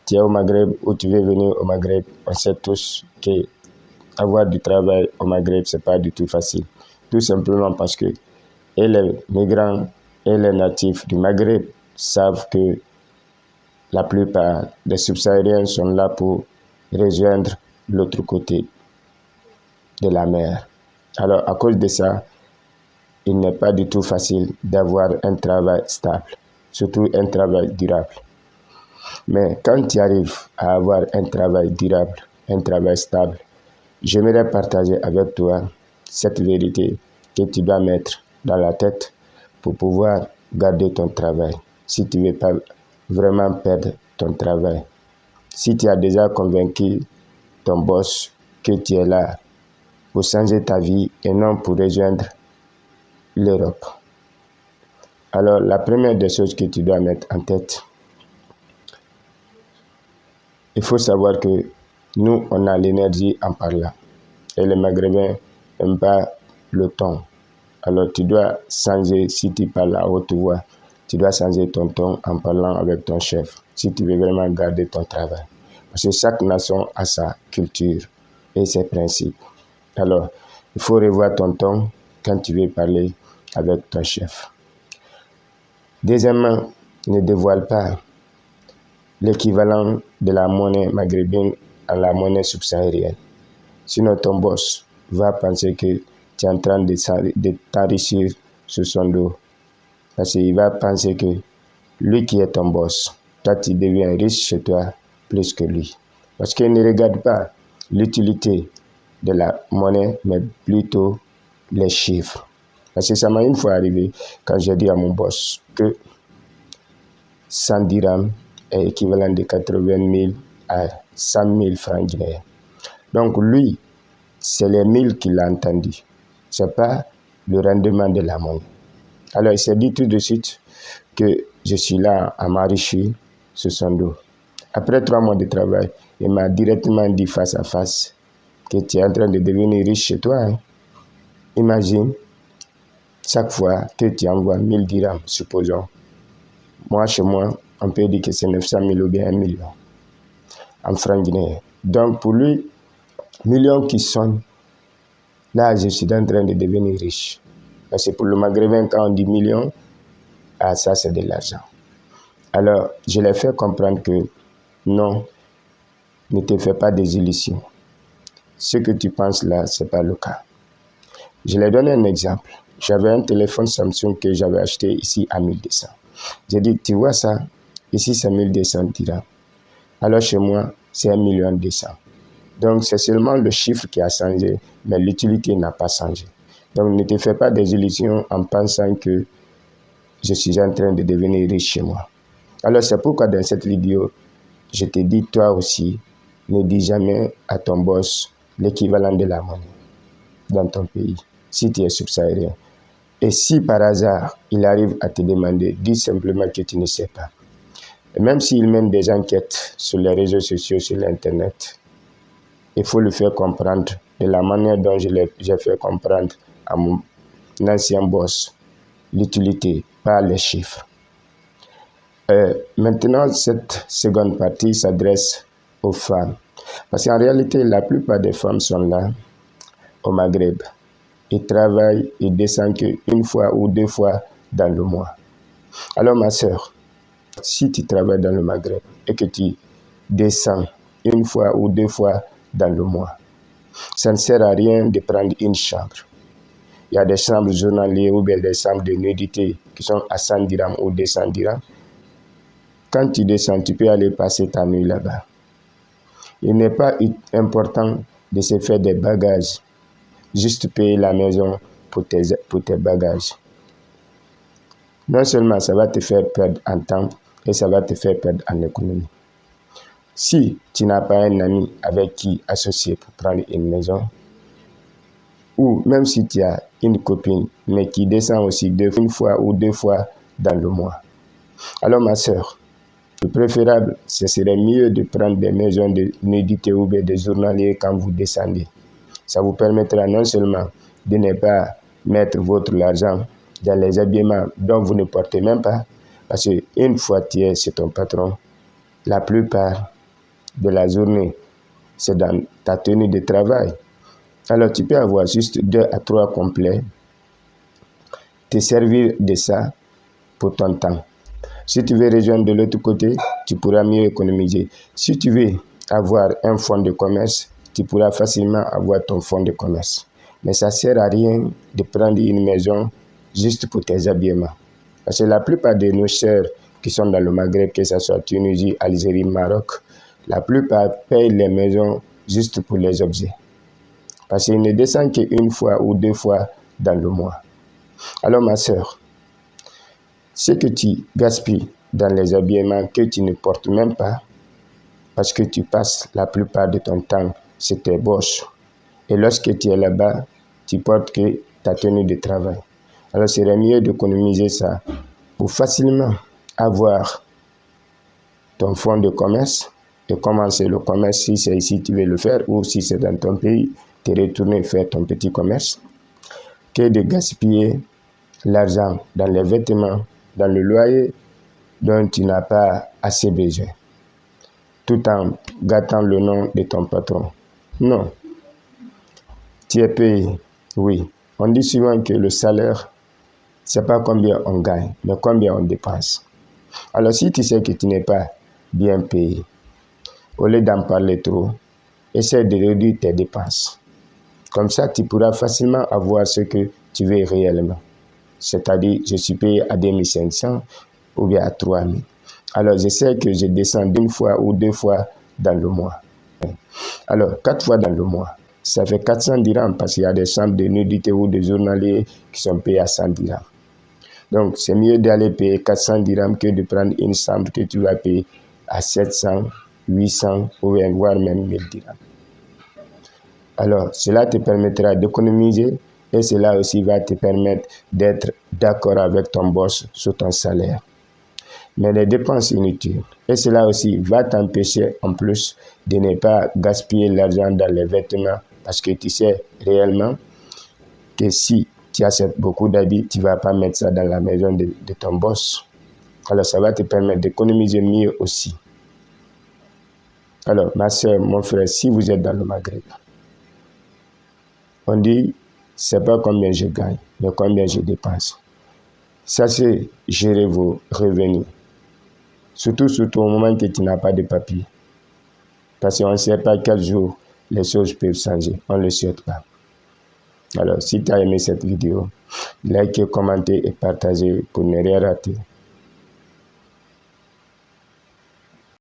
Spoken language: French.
tu es au Maghreb ou tu veux venir au Maghreb, on sait tous que avoir du travail au Maghreb, c'est pas du tout facile. Tout simplement parce que et les migrants et les natifs du Maghreb savent que la plupart des subsahariens sont là pour rejoindre l'autre côté de la mer. Alors, à cause de ça, il n'est pas du tout facile d'avoir un travail stable, surtout un travail durable. Mais quand tu arrives à avoir un travail durable, un travail stable, j'aimerais partager avec toi cette vérité que tu dois mettre dans la tête pour pouvoir garder ton travail. Si tu ne veux pas vraiment perdre ton travail, si tu as déjà convaincu ton boss que tu es là pour changer ta vie et non pour rejoindre l'Europe. Alors, la première des choses que tu dois mettre en tête, il faut savoir que nous, on a l'énergie en parlant. Et les Maghrébins n'aiment pas le ton. Alors, tu dois changer, si tu parles à haute voix, tu dois changer ton ton en parlant avec ton chef, si tu veux vraiment garder ton travail. Parce que chaque nation a sa culture et ses principes. Alors, il faut revoir ton ton quand tu veux parler avec ton chef. Deuxièmement, ne dévoile pas l'équivalent de la monnaie maghrébine à la monnaie subsaharienne. Sinon, ton boss va penser que tu es en train de t'enrichir sur son dos. Parce qu'il va penser que lui qui est ton boss, toi tu deviens riche chez toi plus que lui. Parce qu'il ne regarde pas l'utilité de la monnaie, mais plutôt les chiffres. Parce que ça m'a une fois arrivé quand j'ai dit à mon boss que 100 dirhams est équivalent de 80 000 à 100 000 francs guinéens. Donc lui, c'est les 1000 qu'il a entendu. Ce n'est pas le rendement de la monnaie. Alors il s'est dit tout de suite que je suis là à m'enrichir sur son dos. Après 3 mois de travail, il m'a directement dit face à face que tu es en train de devenir riche chez toi. Hein? Imagine, chaque fois que tu envoies 1000 dirhams, supposons, moi chez moi, on peut dire que c'est 900 000 ou bien 1 million en francs guinéens. Donc pour lui, millions qui sonnent, là je suis en train de devenir riche. Parce que pour le Maghrébin, quand on dit millions, ah, ça c'est de l'argent. Alors, je l'ai fait comprendre que non, ne te fais pas des illusions. Ce que tu penses là, ce n'est pas le cas. Je lui ai donné un exemple. J'avais un téléphone Samsung que j'avais acheté ici à 1200. J'ai dit, tu vois ça, ici c'est 1200 dirhams. Alors chez moi, c'est 1 200 000. Donc c'est seulement le chiffre qui a changé, mais l'utilité n'a pas changé. Donc ne te fais pas des illusions en pensant que je suis en train de devenir riche chez moi. Alors c'est pourquoi dans cette vidéo, je te dis toi aussi, ne dis jamais à ton boss l'équivalent de la monnaie dans ton pays, si tu es subsaharien. Et si par hasard, il arrive à te demander, dis simplement que tu ne sais pas. Et même s'il mène des enquêtes sur les réseaux sociaux, sur l'Internet, il faut le faire comprendre de la manière dont j'ai fait comprendre à mon ancien boss l'utilité, pas les chiffres. Maintenant, cette seconde partie s'adresse aux femmes. Parce qu'en réalité, la plupart des femmes sont là au Maghreb. Ils travaillent, ils descendent qu'une fois ou 2 fois dans le mois. Alors ma soeur, si tu travailles dans le Maghreb et que tu descends 1 fois ou 2 fois dans le mois, ça ne sert à rien de prendre une chambre. Il y a des chambres journalières ou bien des chambres de nudité qui sont à 100 dirhams ou 200 dirhams. Quand tu descends, tu peux aller passer ta nuit là-bas. Il n'est pas important de se faire des bagages. Juste payer la maison pour tes bagages. Non seulement ça va te faire perdre en temps et ça va te faire perdre en économie. Si tu n'as pas un ami avec qui associer pour prendre une maison, ou même si tu as une copine mais qui descend aussi 1 fois ou 2 fois dans le mois, alors ma soeur, le préférable, ce serait mieux de prendre des maisons de nudité ou des journaliers quand vous descendez. Ça vous permettra non seulement de ne pas mettre votre argent dans les habillements dont vous ne portez même pas, parce qu'une fois tu es chez ton patron, la plupart de la journée, c'est dans ta tenue de travail. Alors tu peux avoir juste 2 à 3 complets, te servir de ça pour ton temps. Si tu veux rejoindre de l'autre côté, tu pourras mieux économiser. Si tu veux avoir un fonds de commerce, tu pourras facilement avoir ton fonds de commerce. Mais ça ne sert à rien de prendre une maison juste pour tes habillements. Parce que la plupart de nos sœurs qui sont dans le Maghreb, que ce soit Tunisie, Algérie, Maroc, la plupart payent les maisons juste pour les objets. Parce qu'ils ne descendent qu'une fois ou 2 fois dans le mois. Alors ma sœur, ce que tu gaspilles dans les habillements que tu ne portes même pas, parce que tu passes la plupart de ton temps sur tes poches, et lorsque tu es là-bas, tu portes que ta tenue de travail. Alors, il serait mieux d'économiser ça pour facilement avoir ton fonds de commerce et commencer le commerce si c'est ici tu veux le faire ou si c'est dans ton pays, te retourner faire ton petit commerce, que de gaspiller l'argent dans les vêtements, dans le loyer dont tu n'as pas assez besoin, tout en gâtant le nom de ton patron. Non. Tu es payé, oui. On dit souvent que le salaire, ce n'est pas combien on gagne, mais combien on dépense. Alors si tu sais que tu n'es pas bien payé, au lieu d'en parler trop, essaie de réduire tes dépenses. Comme ça, tu pourras facilement avoir ce que tu veux réellement. C'est-à-dire, je suis payé à 2500 ou bien à 3000. Alors, je sais que je descends d'1 fois ou 2 fois dans le mois. Alors, 4 fois dans le mois, ça fait 400 dirhams parce qu'il y a des chambres de nudité ou de journaliers qui sont payés à 100 dirhams. Donc, c'est mieux d'aller payer 400 dirhams que de prendre une chambre que tu vas payer à 700, 800 ou bien voire même 1000 dirhams. Alors, cela te permettra d'économiser et cela aussi va te permettre d'être d'accord avec ton boss sur ton salaire. Mais les dépenses inutiles, et cela aussi va t'empêcher en plus de ne pas gaspiller l'argent dans les vêtements parce que tu sais réellement que si tu achètes beaucoup d'habits, tu ne vas pas mettre ça dans la maison de ton boss. Alors, ça va te permettre d'économiser mieux aussi. Alors, ma soeur, mon frère, si vous êtes dans le Maghreb, on dit, c'est pas combien je gagne, mais combien je dépense. Ça, c'est gérer vos revenus. Surtout au moment que tu n'as pas de papier. Parce qu'on ne sait pas quel jour les choses peuvent changer. On ne le souhaite pas. Alors, si tu as aimé cette vidéo, likez, commentez et partagez pour ne rien rater.